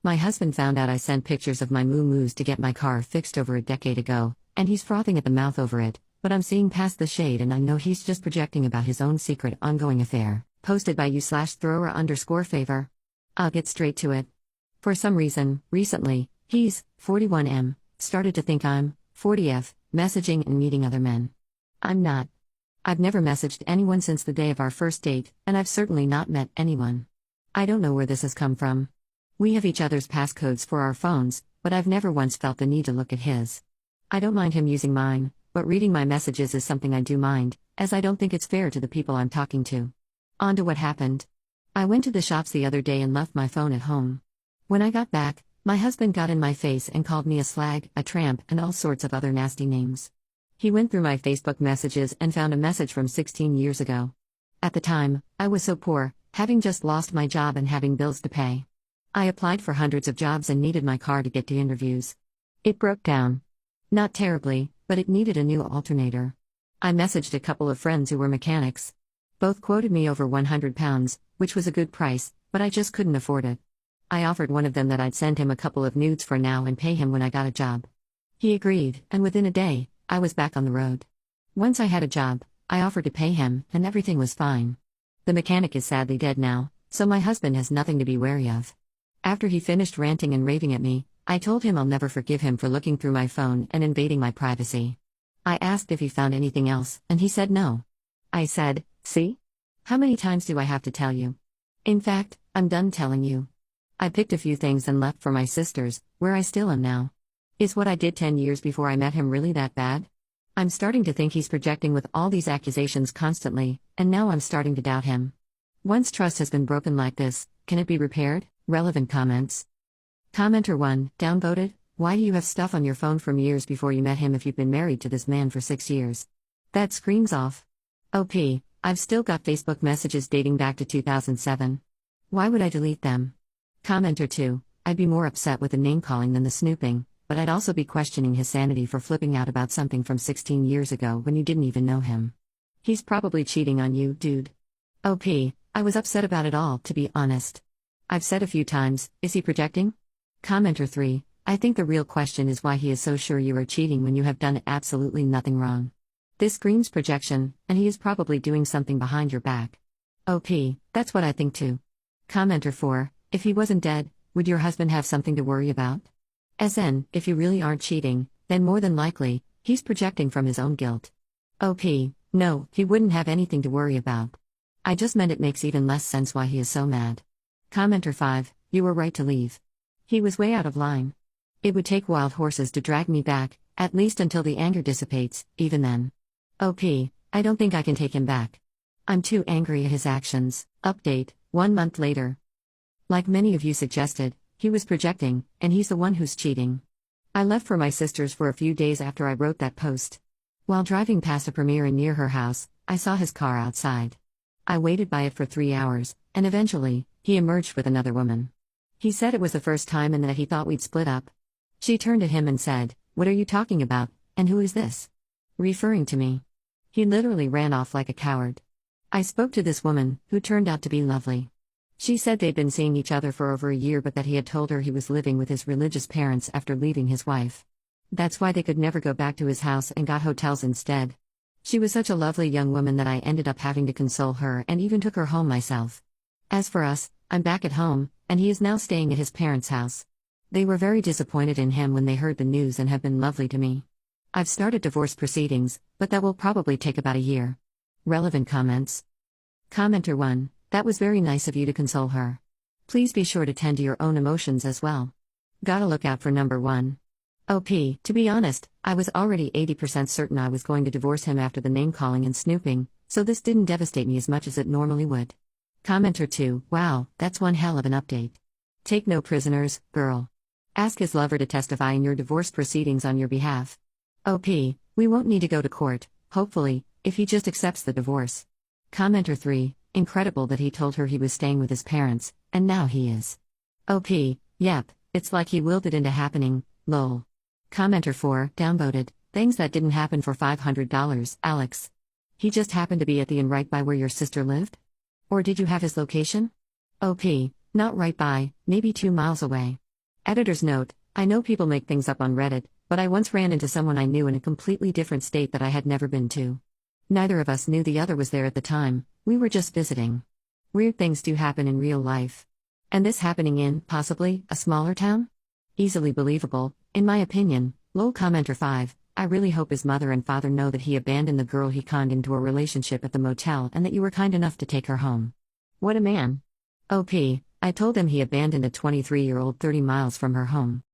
My husband found out I sent pictures of my moo-moos to get my car fixed over a decade ago, and he's frothing at the mouth over it, but I'm seeing past the shade and I know he's just projecting about his own secret ongoing affair. Posted by you/thrower_favor. I'll get straight to it. For some reason, recently, he's 41M, started to think I'm 40F, messaging and meeting other men. I'm not. I've never messaged anyone since the day of our first date, and I've certainly not met anyone. I don't know where this has come from. We have each other's passcodes for our phones, but I've never once felt the need to look at his. I don't mind him using mine, but reading my messages is something I do mind, as I don't think it's fair to the people I'm talking to. On to what happened. I went to the shops the other day and left my phone at home. When I got back, my husband got in my face and called me a slag, a tramp, and all sorts of other nasty names. He went through my Facebook messages and found a message from 16 years ago. At the time, I was so poor, having just lost my job and having bills to pay. I applied for hundreds of jobs and needed my car to get to interviews. It broke down. Not terribly, but it needed a new alternator. I messaged a couple of friends who were mechanics. Both quoted me over £100, which was a good price, but I just couldn't afford it. I offered one of them that I'd send him a couple of nudes for now and pay him when I got a job. He agreed, and within a day, I was back on the road. Once I had a job, I offered to pay him, and everything was fine. The mechanic is sadly dead now, so my husband has nothing to be wary of. After he finished ranting and raving at me, I told him I'll never forgive him for looking through my phone and invading my privacy. I asked if he found anything else, and he said no. I said, "See? How many times do I have to tell you? In fact, I'm done telling you." I picked a few things and left for my sister's, where I still am now. Is what I did 10 years before I met him really that bad? I'm starting to think he's projecting with all these accusations constantly, and now I'm starting to doubt him. Once trust has been broken like this, can it be repaired? Relevant comments. Commenter 1, downvoted. Why do you have stuff on your phone from years before you met him if you've been married to this man for 6 years? That screams off. OP, I've still got Facebook messages dating back to 2007. Why would I delete them? Commenter 2, I'd be more upset with the name-calling than the snooping, but I'd also be questioning his sanity for flipping out about something from 16 years ago when you didn't even know him. He's probably cheating on you, dude. OP, I was upset about it all, to be honest. I've said a few times, is he projecting? Commenter 3, I think the real question is why he is so sure you are cheating when you have done absolutely nothing wrong. This screams projection, and he is probably doing something behind your back. OP, that's what I think too. Commenter 4, if he wasn't dead, would your husband have something to worry about? SN, if you really aren't cheating, then more than likely, he's projecting from his own guilt. OP, no, he wouldn't have anything to worry about. I just meant it makes even less sense why he is so mad. Commenter 5, you were right to leave. He was way out of line. It would take wild horses to drag me back, at least until the anger dissipates, even then. OP, I don't think I can take him back. I'm too angry at his actions. Update, 1 month later. Like many of you suggested, he was projecting, and he's the one who's cheating. I left for my sister's for a few days after I wrote that post. While driving past a premiere near her house, I saw his car outside. I waited by it for 3 hours, and eventually, he emerged with another woman. He said it was the first time and that he thought we'd split up. She turned to him and said, "What are you talking about, and who is this?" Referring to me. He literally ran off like a coward. I spoke to this woman, who turned out to be lovely. She said they'd been seeing each other for over a year but that he had told her he was living with his religious parents after leaving his wife. That's why they could never go back to his house and got hotels instead. She was such a lovely young woman that I ended up having to console her and even took her home myself. As for us, I'm back at home, and he is now staying at his parents' house. They were very disappointed in him when they heard the news and have been lovely to me. I've started divorce proceedings, but that will probably take about a year. Relevant comments. Commenter 1, that was very nice of you to console her. Please be sure to tend to your own emotions as well. Gotta look out for number 1. OP, to be honest, I was already 80% certain I was going to divorce him after the name-calling and snooping, so this didn't devastate me as much as it normally would. Commenter 2, wow, that's one hell of an update. Take no prisoners, girl. Ask his lover to testify in your divorce proceedings on your behalf. OP, we won't need to go to court, hopefully, if he just accepts the divorce. Commenter 3, incredible that he told her he was staying with his parents, and now he is. OP, yep, it's like he willed it into happening, lol. Commenter 4, downvoted, things that didn't happen for $500, Alex. He just happened to be at the inn right by where your sister lived? Or did you have his location? OP, not right by, maybe 2 miles away. Editor's note: I know people make things up on Reddit, but I once ran into someone I knew in a completely different state that I had never been to. Neither of us knew the other was there at the time, we were just visiting. Weird things do happen in real life. And this happening in, possibly, a smaller town? Easily believable, in my opinion. Lol commenter 5, I really hope his mother and father know that he abandoned the girl he conned into a relationship at the motel and that you were kind enough to take her home. What a man. OP, I told him he abandoned a 23-year-old 30 miles from her home.